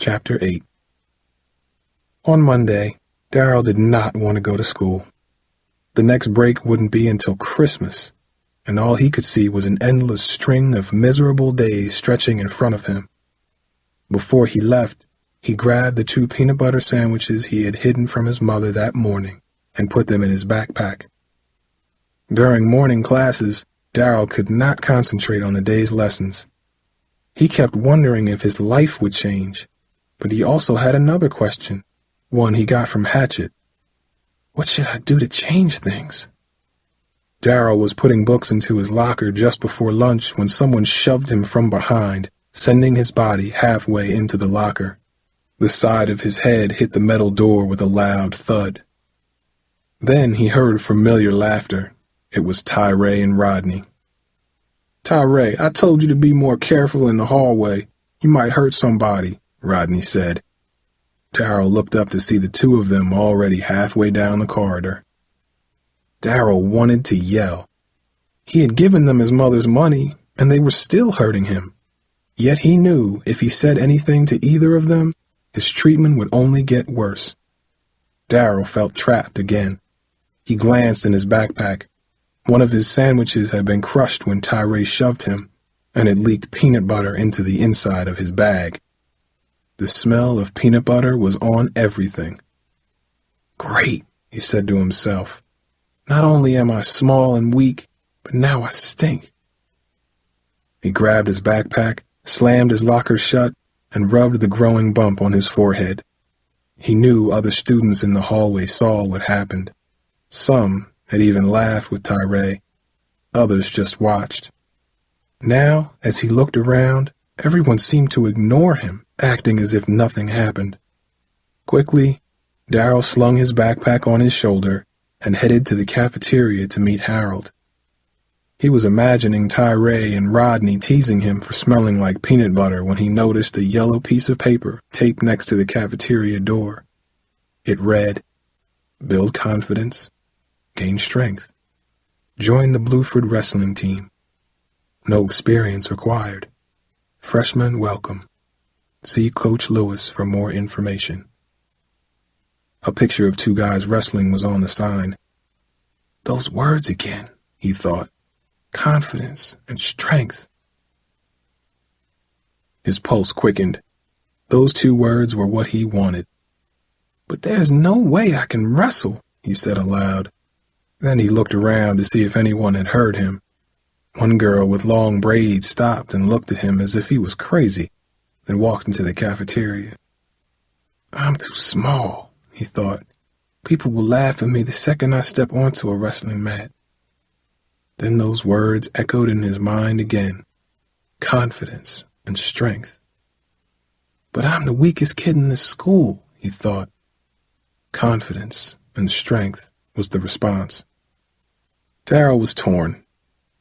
Chapter 8. On Monday, Darrell did not want to go to school. The next break wouldn't be until Christmas, and all he could see was an endless string of miserable days stretching in front of him. Before he left, he grabbed the 2 peanut butter sandwiches he had hidden from his mother that morning and put them in his backpack. During morning classes, Darrell could not concentrate on the day's lessons. He kept wondering if his life would change, but he also had another question, one he got from Hatchet. What should I do to change things? Darrell was putting books into his locker just before lunch when someone shoved him from behind, sending his body halfway into the locker. The side of his head hit the metal door with a loud thud. Then he heard familiar laughter. It was Tyray and Rodney. "Tyray, I told you to be more careful in the hallway. You might hurt somebody," Rodney said. Darrell looked up to see the 2 of them already halfway down the corridor. Darrell wanted to yell. He had given them his mother's money, and they were still hurting him. Yet he knew if he said anything to either of them, his treatment would only get worse. Darrell felt trapped again. He glanced in his backpack. One of his sandwiches had been crushed when Tyray shoved him, and it leaked peanut butter into the inside of his bag. The smell of peanut butter was on everything. "Great," he said to himself. "Not only am I small and weak, but now I stink." He grabbed his backpack, slammed his locker shut, and rubbed the growing bump on his forehead. He knew other students in the hallway saw what happened. Some had even laughed with Tyray. Others just watched. Now, as he looked around, everyone seemed to ignore him, acting as if nothing happened. Quickly, Darrell slung his backpack on his shoulder and headed to the cafeteria to meet Harold. He was imagining Tyray and Rodney teasing him for smelling like peanut butter when he noticed a yellow piece of paper taped next to the cafeteria door. It read, "Build confidence, gain strength. Join the Bluford wrestling team. No experience required. Freshmen welcome. See Coach Lewis for more information." A picture of 2 guys wrestling was on the sign. Those words again, he thought. Confidence and strength. His pulse quickened. Those 2 words were what he wanted. "But there's no way I can wrestle," he said aloud. Then he looked around to see if anyone had heard him. One girl with long braids stopped and looked at him as if he was crazy, then walked into the cafeteria. "I'm too small," he thought. "People will laugh at me the second I step onto a wrestling mat." Then those words echoed in his mind again. Confidence and strength. "But I'm the weakest kid in this school," he thought. Confidence and strength was the response. Darrell was torn.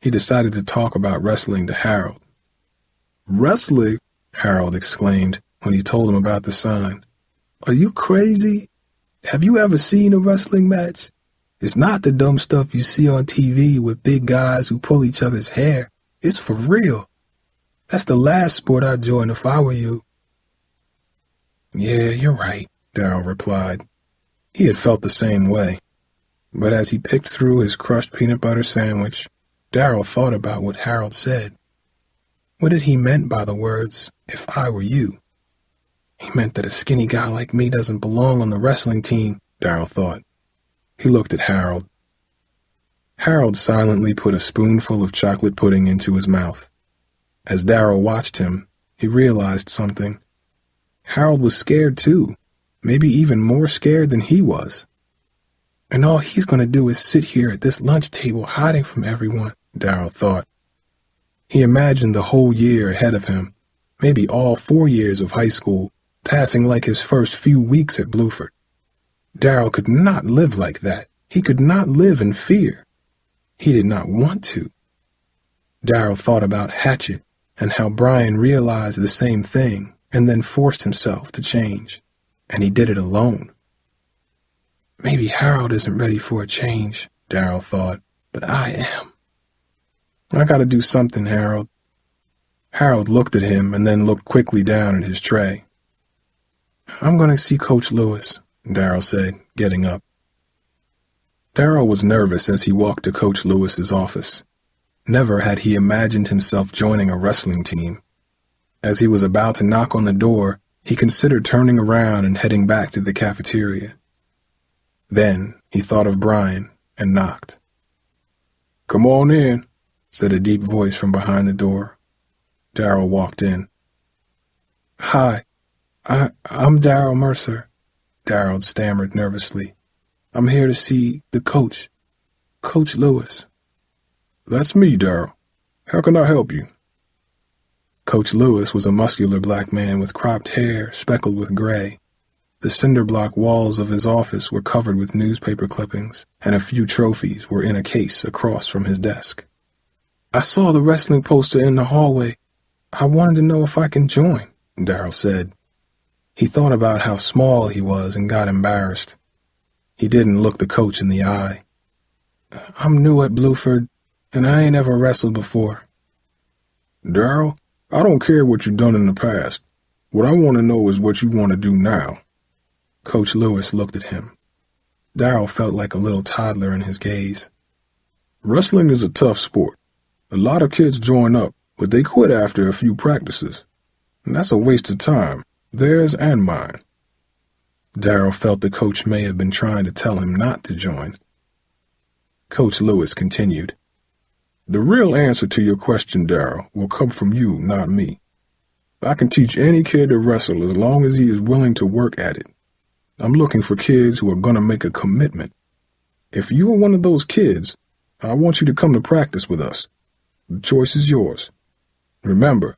He decided to talk about wrestling to Harold. "Wrestling?" Harold exclaimed when he told him about the sign. "Are you crazy? Have you ever seen a wrestling match? It's not the dumb stuff you see on TV with big guys who pull each other's hair. It's for real. That's the last sport I'd join if I were you." "Yeah, you're right," Darrell replied. He had felt the same way. But as he picked through his crushed peanut butter sandwich, Darrell thought about what Harold said. What did he mean by the words, "if I were you"? He meant that a skinny guy like me doesn't belong on the wrestling team, Darrell thought. He looked at Harold. Harold silently put a spoonful of chocolate pudding into his mouth. As Darrell watched him, he realized something. Harold was scared too, maybe even more scared than he was. And all he's going to do is sit here at this lunch table hiding from everyone, Darrell thought. He imagined the whole year ahead of him, maybe all 4 years of high school, passing like his first few weeks at Bluford. Darrell could not live like that. He could not live in fear. He did not want to. Darrell thought about Hatchet and how Brian realized the same thing and then forced himself to change, and he did it alone. Maybe Harold isn't ready for a change, Darrell thought, but I am. I gotta do something, Harold. Harold looked at him and then looked quickly down at his tray. I'm going to see Coach Lewis, Darrell said, getting up. Darrell was nervous as he walked to Coach Lewis's office. Never had he imagined himself joining a wrestling team. As he was about to knock on the door, he considered turning around and heading back to the cafeteria. Then he thought of Brian and knocked. "Come on in," said a deep voice from behind the door. Darrell walked in. "Hi, I'm Darrell Mercer," Darrell stammered nervously. "I'm here to see the coach, Coach Lewis." "That's me, Darrell. How can I help you?" Coach Lewis was a muscular black man with cropped hair speckled with gray. The cinder-block walls of his office were covered with newspaper clippings, and a few trophies were in a case across from his desk. "I saw the wrestling poster in the hallway. I wanted to know if I can join," Darrell said. He thought about how small he was and got embarrassed. He didn't look the coach in the eye. "I'm new at Bluford, and I ain't ever wrestled before." "Darrell, I don't care what you've done in the past. What I want to know is what you want to do now." Coach Lewis looked at him. Darrell felt like a little toddler in his gaze. "Wrestling is a tough sport. A lot of kids join up, but they quit after a few practices. And that's a waste of time, theirs and mine." Darrell felt the coach may have been trying to tell him not to join. Coach Lewis continued. "The real answer to your question, Darrell, will come from you, not me. I can teach any kid to wrestle as long as he is willing to work at it. I'm looking for kids who are going to make a commitment. If you are one of those kids, I want you to come to practice with us. The choice is yours. Remember,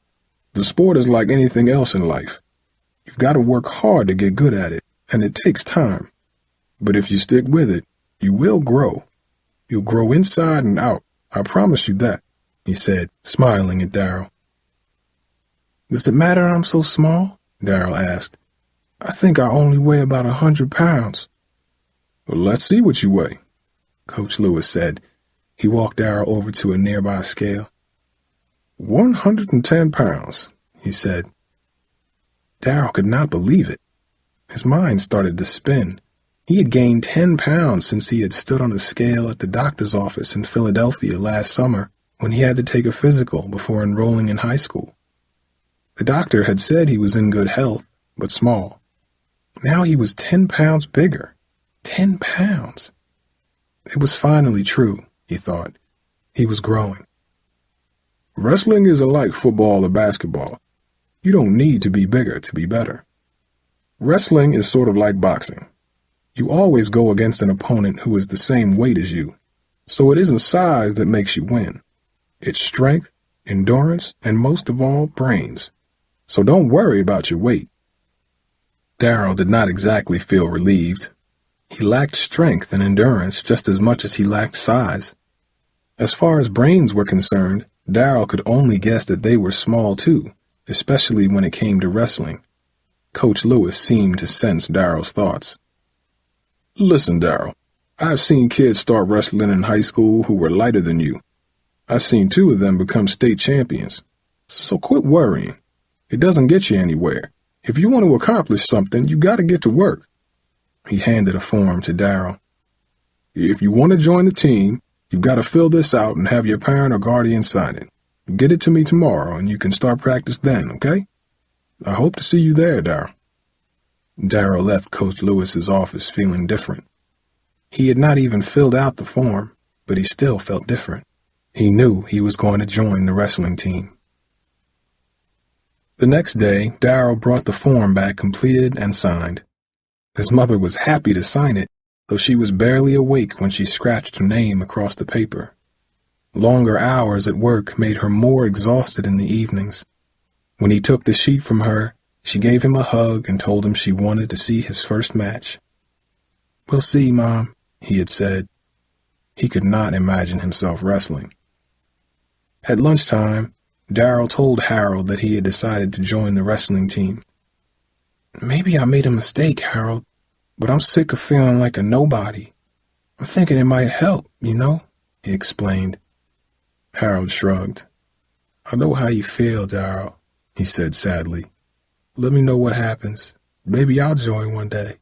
the sport is like anything else in life. You've got to work hard to get good at it, and it takes time. But if you stick with it, you will grow. You'll grow inside and out. I promise you that," he said, smiling at Darrell. "Does it matter I'm so small?" Darrell asked. "I think I only weigh about 100 pounds. "Well, let's see what you weigh," Coach Lewis said. He walked Darrell over to a nearby scale. 110 pounds, he said. Darrell could not believe it. His mind started to spin. He had gained 10 pounds since he had stood on a scale at the doctor's office in Philadelphia last summer when he had to take a physical before enrolling in high school. The doctor had said he was in good health, but small. Now he was 10 pounds bigger. 10 pounds. It was finally true, he thought. He was growing. Wrestling isn't like football or basketball. You don't need to be bigger to be better. Wrestling is sort of like boxing. You always go against an opponent who is the same weight as you, so it isn't size that makes you win. It's strength, endurance, and most of all, brains. So don't worry about your weight. Darrell did not exactly feel relieved. He lacked strength and endurance just as much as he lacked size. As far as brains were concerned, Darrell could only guess that they were small too, especially when it came to wrestling. Coach Lewis seemed to sense Darrell's thoughts. Listen, Darrell, I've seen kids start wrestling in high school who were lighter than you. I've seen 2 of them become state champions. So quit worrying. It doesn't get you anywhere. If you want to accomplish something, you got to get to work. He handed a form to Darrell. If you want to join the team, you've got to fill this out and have your parent or guardian sign it. Get it to me tomorrow and you can start practice then, okay? I hope to see you there, Darrell. Darrell left Coach Lewis's office feeling different. He had not even filled out the form, but he still felt different. He knew he was going to join the wrestling team. The next day, Darrell brought the form back completed and signed. His mother was happy to sign it, though she was barely awake when she scratched her name across the paper. Longer hours at work made her more exhausted in the evenings. When he took the sheet from her, she gave him a hug and told him she wanted to see his first match. We'll see, Mom, he had said. He could not imagine himself wrestling. At lunchtime, Darrell told Harold that he had decided to join the wrestling team. Maybe I made a mistake, Harold, but I'm sick of feeling like a nobody. I'm thinking it might help, you know, he explained. Harold shrugged. I know how you feel, Darrell, he said sadly. Let me know what happens. Maybe I'll join one day.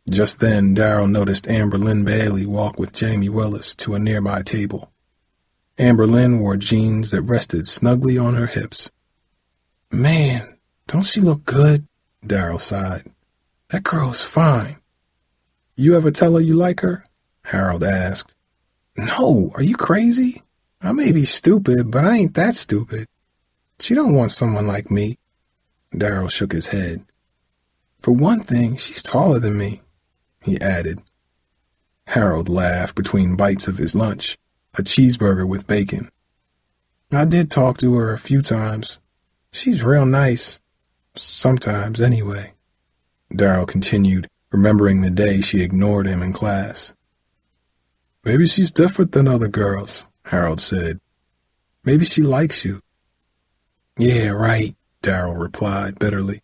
Just then, Darrell noticed Amber Lynn Bailey walk with Jamie Willis to a nearby table. Amber Lynn wore jeans that rested snugly on her hips. Man, don't she look good? Darrell sighed. That girl's fine. You ever tell her you like her? Harold asked. No, are you crazy? I may be stupid, but I ain't that stupid. She don't want someone like me. Darrell shook his head. For one thing, she's taller than me, he added. Harold laughed between bites of his lunch, a cheeseburger with bacon. I did talk to her a few times. She's real nice. Sometimes, anyway. Darrell continued, remembering the day she ignored him in class. Maybe she's different than other girls, Harold said. Maybe she likes you. Yeah, right, Darrell replied bitterly.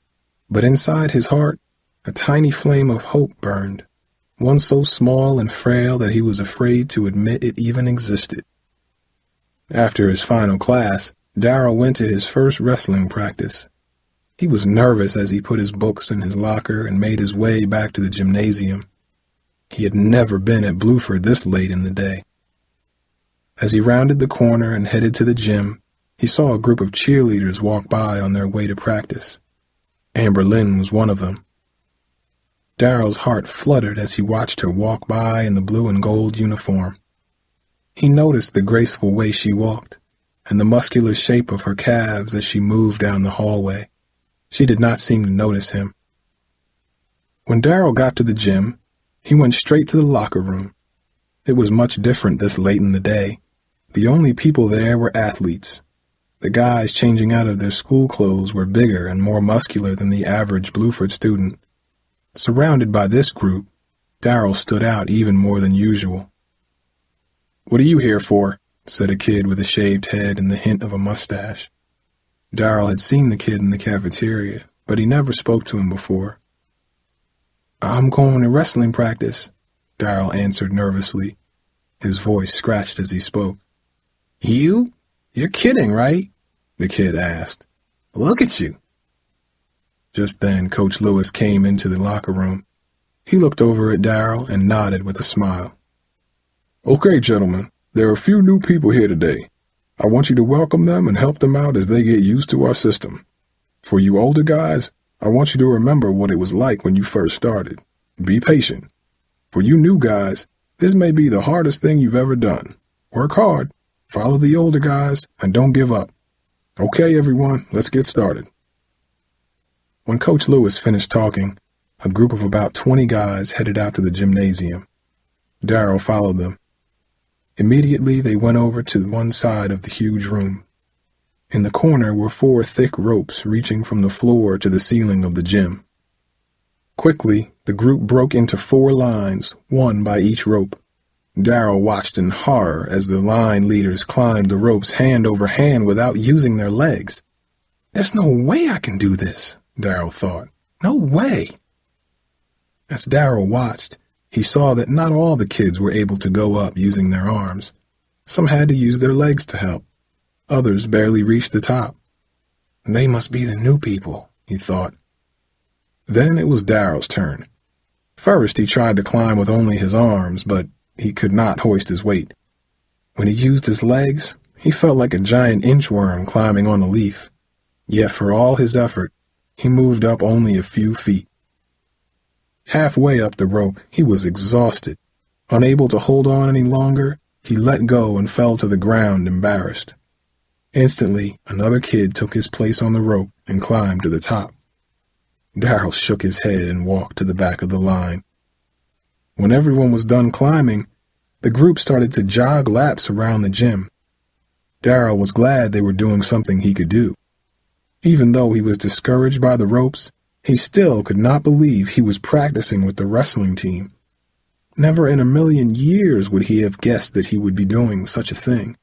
But inside his heart, a tiny flame of hope burned, one so small and frail that he was afraid to admit it even existed. After his final class, Darrell went to his first wrestling practice. He was nervous as he put his books in his locker and made his way back to the gymnasium. He had never been at Bluford this late in the day. As he rounded the corner and headed to the gym, he saw a group of cheerleaders walk by on their way to practice. Amber Lynn was one of them. Darrell's heart fluttered as he watched her walk by in the blue and gold uniform. He noticed the graceful way she walked, and the muscular shape of her calves as she moved down the hallway. She did not seem to notice him. When Darrell got to the gym, he went straight to the locker room. It was much different this late in the day. The only people there were athletes. The guys changing out of their school clothes were bigger and more muscular than the average Bluford student. Surrounded by this group, Darrell stood out even more than usual. What are you here for? Said a kid with a shaved head and the hint of a mustache. Darrell had seen the kid in the cafeteria, but he never spoke to him before. I'm going to wrestling practice, Darrell answered nervously. His voice scratched as he spoke. You? You're kidding, right? The kid asked. Look at you. Just then, Coach Lewis came into the locker room. He looked over at Darrell and nodded with a smile. Okay, gentlemen, there are a few new people here today. I want you to welcome them and help them out as they get used to our system. For you older guys, I want you to remember what it was like when you first started. Be patient. For you new guys, this may be the hardest thing you've ever done. Work hard, follow the older guys, and don't give up. Okay, everyone, let's get started. When Coach Lewis finished talking, a group of about 20 guys headed out to the gymnasium. Darrell followed them. Immediately, they went over to one side of the huge room. In the corner were 4 thick ropes reaching from the floor to the ceiling of the gym. Quickly, the group broke into 4 lines, one by each rope. Darrell watched in horror as the line leaders climbed the ropes hand over hand without using their legs. There's no way I can do this, Darrell thought. No way. As Darrell watched, he saw that not all the kids were able to go up using their arms. Some had to use their legs to help. Others barely reached the top. They must be the new people, he thought. Then it was Darrell's turn. First, he tried to climb with only his arms, but he could not hoist his weight. When he used his legs, he felt like a giant inchworm climbing on a leaf. Yet for all his effort, he moved up only a few feet. Halfway up the rope, he was exhausted. Unable to hold on any longer, he let go and fell to the ground embarrassed. Instantly, another kid took his place on the rope and climbed to the top. Darrell shook his head and walked to the back of the line. When everyone was done climbing, the group started to jog laps around the gym. Darrell was glad they were doing something he could do. Even though he was discouraged by the ropes, he still could not believe he was practicing with the wrestling team. Never in a million years would he have guessed that he would be doing such a thing.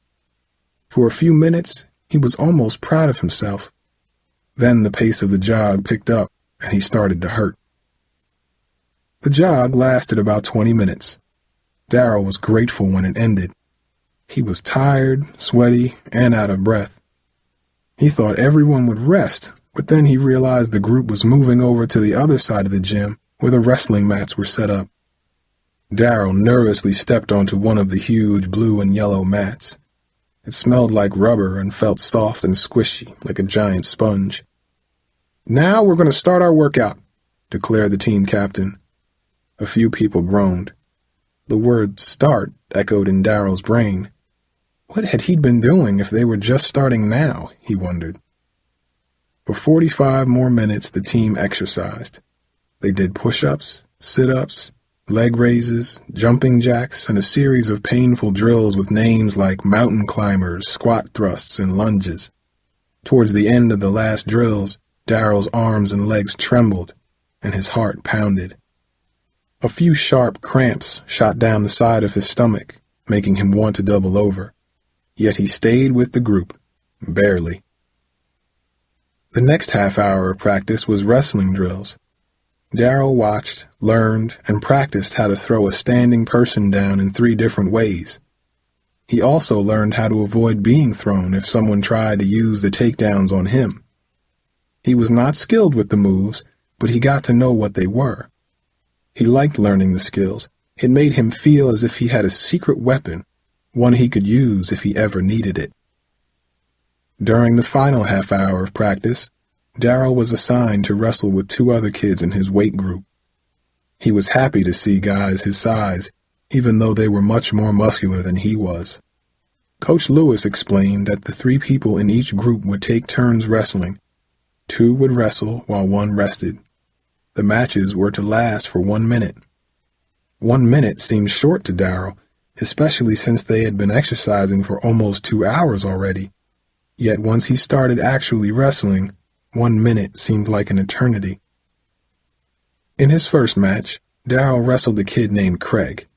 For a few minutes, he was almost proud of himself. Then the pace of the jog picked up, and he started to hurt. The jog lasted about 20 minutes. Darrell was grateful when it ended. He was tired, sweaty, and out of breath. He thought everyone would rest, But then he realized the group was moving over to the other side of the gym where the wrestling mats were set up. Darrell nervously stepped onto one of the huge blue and yellow mats. It smelled like rubber and felt soft and squishy, like a giant sponge. "Now we're going to start our workout," declared the team captain. A few people groaned. The word "start" echoed in Darrell's brain. What had he been doing if they were just starting now, he wondered. For 45 more minutes the team exercised. They did push-ups, sit-ups, leg raises, jumping jacks, and a series of painful drills with names like mountain climbers, squat thrusts, and lunges. Towards the end of the last drills, Darrell's arms and legs trembled, and his heart pounded. A few sharp cramps shot down the side of his stomach, making him want to double over. Yet he stayed with the group, barely. The next half hour of practice was wrestling drills. Darrell watched, learned, and practiced how to throw a standing person down in 3 different ways. He also learned how to avoid being thrown if someone tried to use the takedowns on him. He was not skilled with the moves, but he got to know what they were. He liked learning the skills. It made him feel as if he had a secret weapon, one he could use if he ever needed it. During the final half hour of practice, Darrell was assigned to wrestle with 2 other kids in his weight group. He was happy to see guys his size, even though they were much more muscular than he was. Coach Lewis explained that the 3 people in each group would take turns wrestling. 2 would wrestle while 1 rested. The matches were to last for 1 minute. 1 minute seemed short to Darrell, especially since they had been exercising for almost 2 hours already. Yet once he started actually wrestling, 1 minute seemed like an eternity. In his first match, Darrell wrestled a kid named Craig.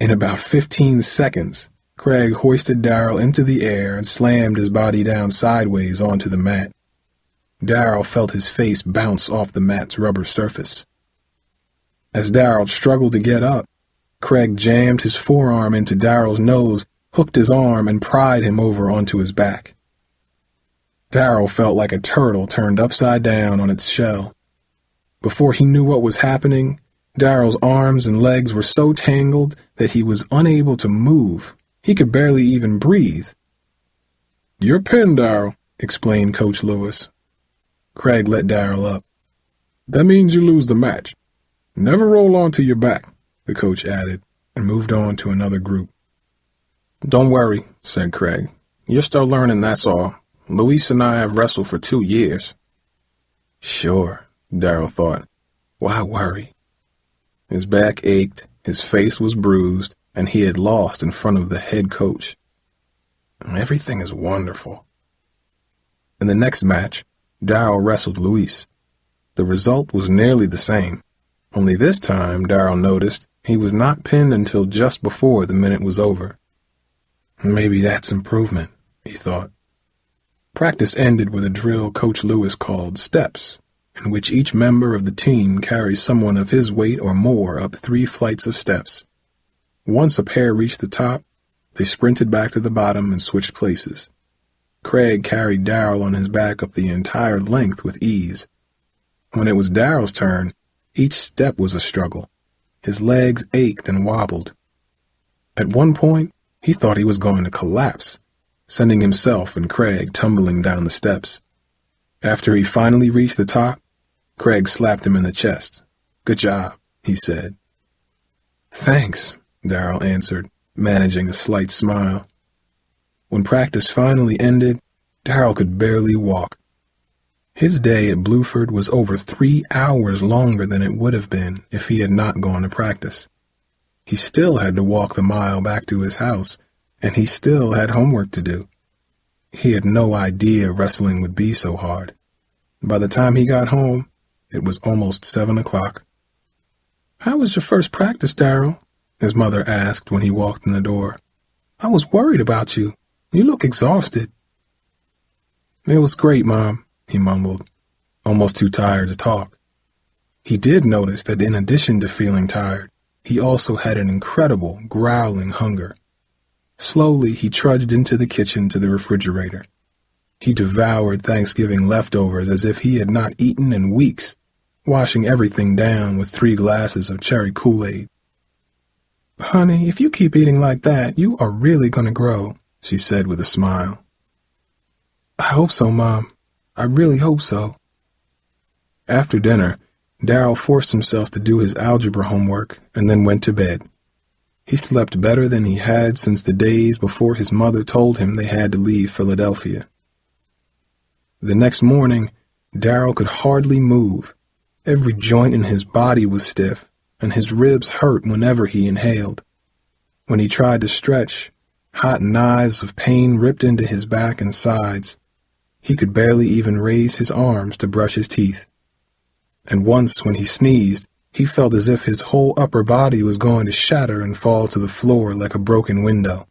In about 15 seconds, Craig hoisted Darrell into the air and slammed his body down sideways onto the mat. Darrell felt his face bounce off the mat's rubber surface. As Darrell struggled to get up, Craig jammed his forearm into Darrell's nose, hooked his arm, and pried him over onto his back. Darrell felt like a turtle turned upside down on its shell. Before he knew what was happening, Darrell's arms and legs were so tangled that he was unable to move. He could barely even breathe. "You're pinned, Darrell," explained Coach Lewis. Craig let Darrell up. "That means you lose the match. Never roll onto your back," the coach added, and moved on to another group. "Don't worry," said Craig. "You're still learning, that's all. Luis and I have wrestled for 2 years. Sure, Darrell thought. Why worry? His back ached, his face was bruised, and he had lost in front of the head coach. Everything is wonderful. In the next match, Darrell wrestled Luis. The result was nearly the same, only this time Darrell noticed he was not pinned until just before the minute was over. Maybe that's improvement, he thought. Practice ended with a drill Coach Lewis called steps, in which each member of the team carries someone of his weight or more up 3 flights of steps. Once a pair reached the top, they sprinted back to the bottom and switched places. Craig carried Darrell on his back up the entire length with ease. When it was Darrell's turn, each step was a struggle. His legs ached and wobbled. At one point, he thought he was going to collapse, sending himself and Craig tumbling down the steps. After he finally reached the top, Craig slapped him in the chest. "Good job," he said. "Thanks," Darrell answered, managing a slight smile. When practice finally ended, Darrell could barely walk. His day at Bluford was over 3 hours longer than it would have been if he had not gone to practice. He still had to walk the mile back to his house, and he still had homework to do. He had no idea wrestling would be so hard. By the time he got home, it was almost 7 o'clock. "How was your first practice, Darrell?" his mother asked when he walked in the door. "I was worried about you. You look exhausted." "It was great, Mom," he mumbled, almost too tired to talk. He did notice that in addition to feeling tired, he also had an incredible, growling hunger. Slowly, he trudged into the kitchen to the refrigerator. He devoured Thanksgiving leftovers as if he had not eaten in weeks, washing everything down with 3 glasses of cherry Kool-Aid. "Honey, if you keep eating like that, you are really going to grow," she said with a smile. "I hope so, Mom. I really hope so." After dinner, Darrell forced himself to do his algebra homework and then went to bed. He slept better than he had since the days before his mother told him they had to leave Philadelphia. The next morning, Darrell could hardly move. Every joint in his body was stiff, and his ribs hurt whenever he inhaled. When he tried to stretch, hot knives of pain ripped into his back and sides. He could barely even raise his arms to brush his teeth. And once, when he sneezed, he felt as if his whole upper body was going to shatter and fall to the floor like a broken window.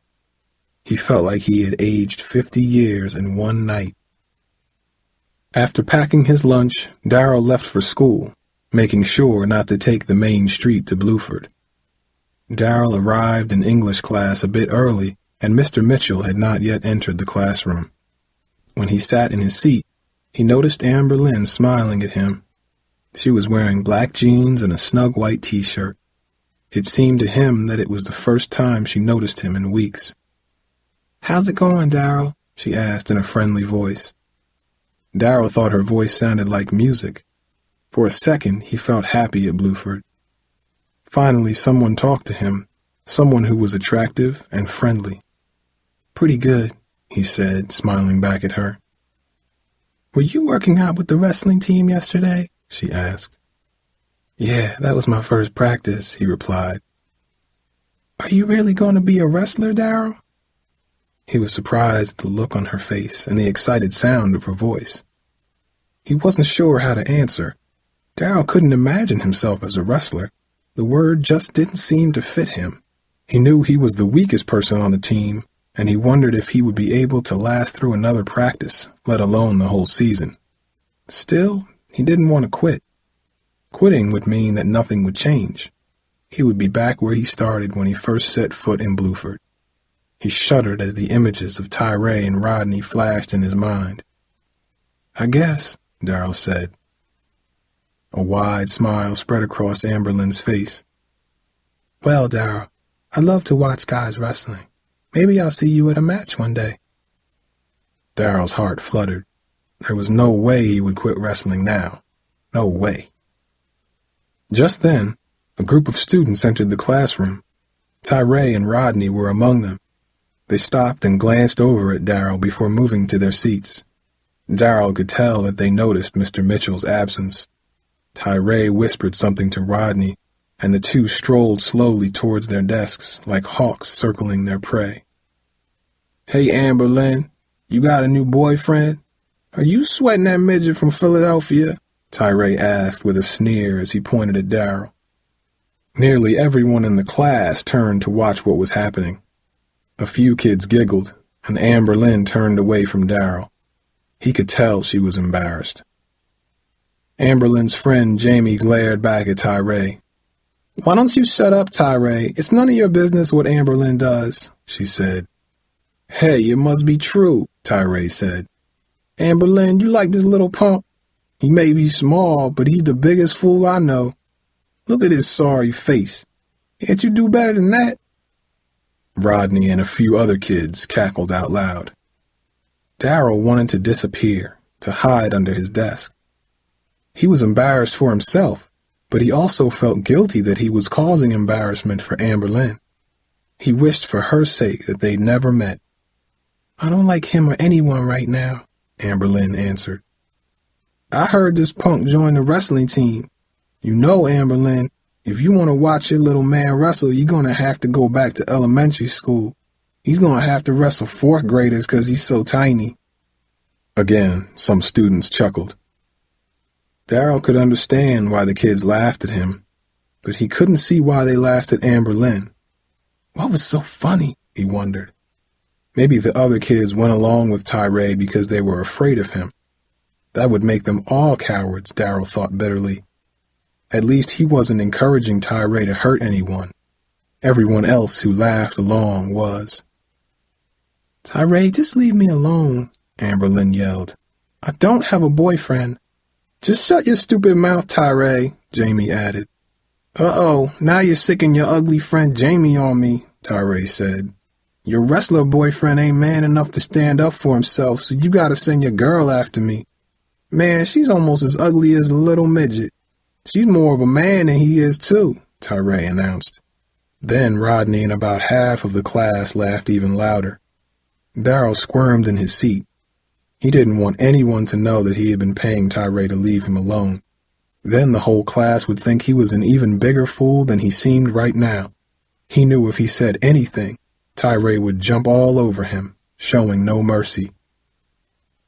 He felt like he had aged 50 years in one night. After packing his lunch, Darrell left for school, making sure not to take the main street to Bluford. Darrell arrived in English class a bit early, and Mr. Mitchell had not yet entered the classroom. When he sat in his seat, he noticed Amber Lynn smiling at him. She was wearing black jeans and a snug white t-shirt. It seemed to him that it was the first time she noticed him in weeks. "How's it going, Darrell?" she asked in a friendly voice. Darrell thought her voice sounded like music. For a second, he felt happy at Bluford. Finally, someone talked to him, someone who was attractive and friendly. "Pretty good," he said, smiling back at her. "Were you working out with the wrestling team yesterday?" she asked. "Yeah, that was my first practice," he replied. "Are you really going to be a wrestler, Darrell?" He was surprised at the look on her face and the excited sound of her voice. He wasn't sure how to answer. Darrell couldn't imagine himself as a wrestler. The word just didn't seem to fit him. He knew he was the weakest person on the team, and he wondered if he would be able to last through another practice, let alone the whole season. Still, he didn't want to quit. Quitting would mean that nothing would change. He would be back where he started when he first set foot in Bluford. He shuddered as the images of Tyray and Rodney flashed in his mind. "I guess," Darrell said. A wide smile spread across Amber Lynn's face. "Well, Darrell, I love to watch guys wrestling. Maybe I'll see you at a match one day." Darrell's heart fluttered. There was no way he would quit wrestling now. No way. Just then, a group of students entered the classroom. Tyray and Rodney were among them. They stopped and glanced over at Darrell before moving to their seats. Darrell could tell that they noticed Mr. Mitchell's absence. Tyray whispered something to Rodney, and the two strolled slowly towards their desks like hawks circling their prey. "Hey, Amber Lynn, you got a new boyfriend? Are you sweating that midget from Philadelphia?" Tyray asked with a sneer as he pointed at Darrell. Nearly everyone in the class turned to watch what was happening. A few kids giggled, and Amber Lynn turned away from Darrell. He could tell she was embarrassed. Amber Lynn's friend Jamie glared back at Tyray. "Why don't you shut up, Tyray? It's none of your business what Amber Lynn does," she said. "Hey, it must be true," Tyray said. "Amber Lynn, you like this little punk? He may be small, but he's the biggest fool I know. Look at his sorry face. Can't you do better than that?" Rodney and a few other kids cackled out loud. Darrell wanted to disappear, to hide under his desk. He was embarrassed for himself, but he also felt guilty that he was causing embarrassment for Amber Lynn. He wished for her sake that they'd never met. "I don't like him or anyone right now," Amber Lynn answered. "I heard this punk joined the wrestling team. You know, Amber Lynn, if you want to watch your little man wrestle, you're going to have to go back to elementary school. He's going to have to wrestle 4th graders because he's so tiny." Again, some students chuckled. Darrell could understand why the kids laughed at him, but he couldn't see why they laughed at Amber Lynn. What was so funny, he wondered. Maybe the other kids went along with Tyray because they were afraid of him. That would make them all cowards, Darrell thought bitterly. At least he wasn't encouraging Tyray to hurt anyone. Everyone else who laughed along was. "Tyray, just leave me alone," Amberlynn yelled. "I don't have a boyfriend." "Just shut your stupid mouth, Tyray," Jamie added. "Uh-oh, now you're sicking your ugly friend Jamie on me," Tyray said. "Your wrestler boyfriend ain't man enough to stand up for himself, so you gotta send your girl after me." "Man, she's almost as ugly as a little midget." "She's more of a man than he is, too," Tyray announced. Then Rodney and about half of the class laughed even louder. Darrell squirmed in his seat. He didn't want anyone to know that he had been paying Tyray to leave him alone. Then the whole class would think he was an even bigger fool than he seemed right now. He knew if he said anything, Tyray would jump all over him, showing no mercy.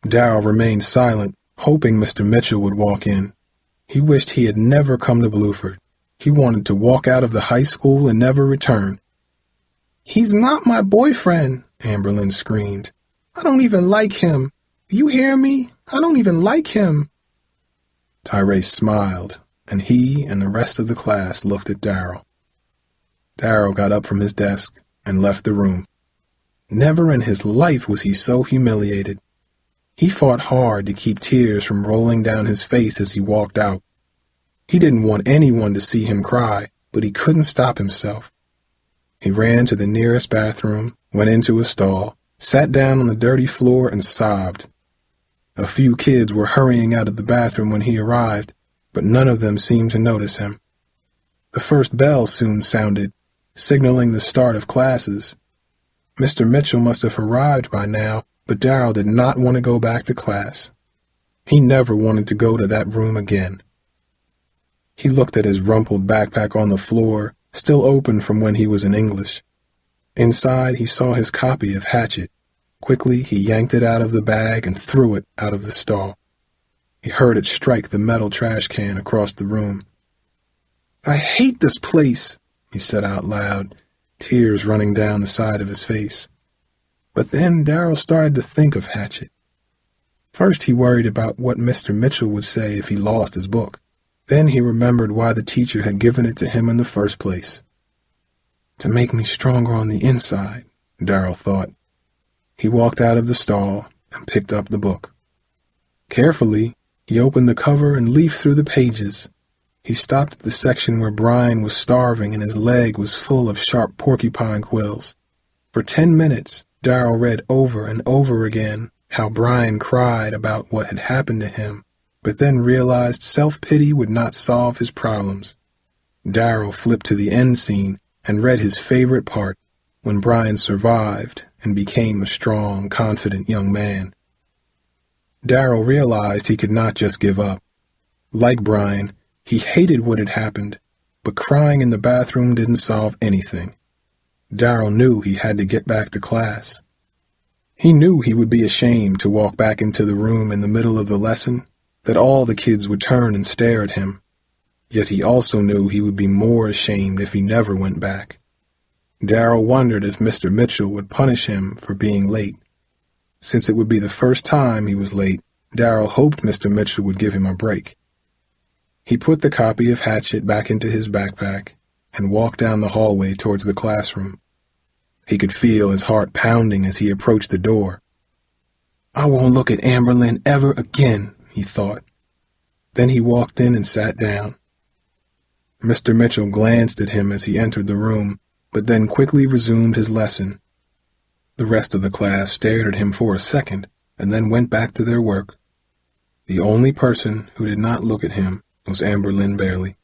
Darrell remained silent, hoping Mr. Mitchell would walk in. He wished he had never come to Bluford. He wanted to walk out of the high school and never return. "He's not my boyfriend," Amberlynn screamed. "I don't even like him. You hear me? I don't even like him." Tyray smiled, and he and the rest of the class looked at Darrell. Darrell got up from his desk and left the room. Never in his life was he so humiliated. He fought hard to keep tears from rolling down his face as he walked out. He didn't want anyone to see him cry, but he couldn't stop himself. He ran to the nearest bathroom, went into a stall, sat down on the dirty floor and sobbed. A few kids were hurrying out of the bathroom when he arrived, but none of them seemed to notice him. The first bell soon sounded, signaling the start of classes. Mr. Mitchell must have arrived by now, but Darrell did not want to go back to class. He never wanted to go to that room again. He looked at his rumpled backpack on the floor, still open from when he was in English. Inside, he saw his copy of Hatchet. Quickly, he yanked it out of the bag and threw it out of the stall. He heard it strike the metal trash can across the room. "I hate this place," he said out loud, tears running down the side of his face. But then Darrell started to think of Hatchet. First, he worried about what Mr. Mitchell would say if he lost his book. Then he remembered why the teacher had given it to him in the first place. "To make me stronger on the inside," Darrell thought. He walked out of the stall and picked up the book. Carefully, he opened the cover and leafed through the pages. He stopped at the section where Brian was starving and his leg was full of sharp porcupine quills. For 10 minutes, Darrell read over and over again how Brian cried about what had happened to him, but then realized self-pity would not solve his problems. Darrell flipped to the end scene and read his favorite part, when Brian survived and became a strong, confident young man. Darrell realized he could not just give up. Like Brian, he hated what had happened, but crying in the bathroom didn't solve anything. Darrell knew he had to get back to class. He knew he would be ashamed to walk back into the room in the middle of the lesson, that all the kids would turn and stare at him. Yet he also knew he would be more ashamed if he never went back. Darrell wondered if Mr. Mitchell would punish him for being late. Since it would be the first time he was late, Darrell hoped Mr. Mitchell would give him a break. He put the copy of Hatchet back into his backpack and walked down the hallway towards the classroom. He could feel his heart pounding as he approached the door. "I won't look at Amberlynn ever again," he thought. Then he walked in and sat down. Mr. Mitchell glanced at him as he entered the room, but then quickly resumed his lesson. The rest of the class stared at him for a second and then went back to their work. The only person who did not look at him was Amberlynn Bailey.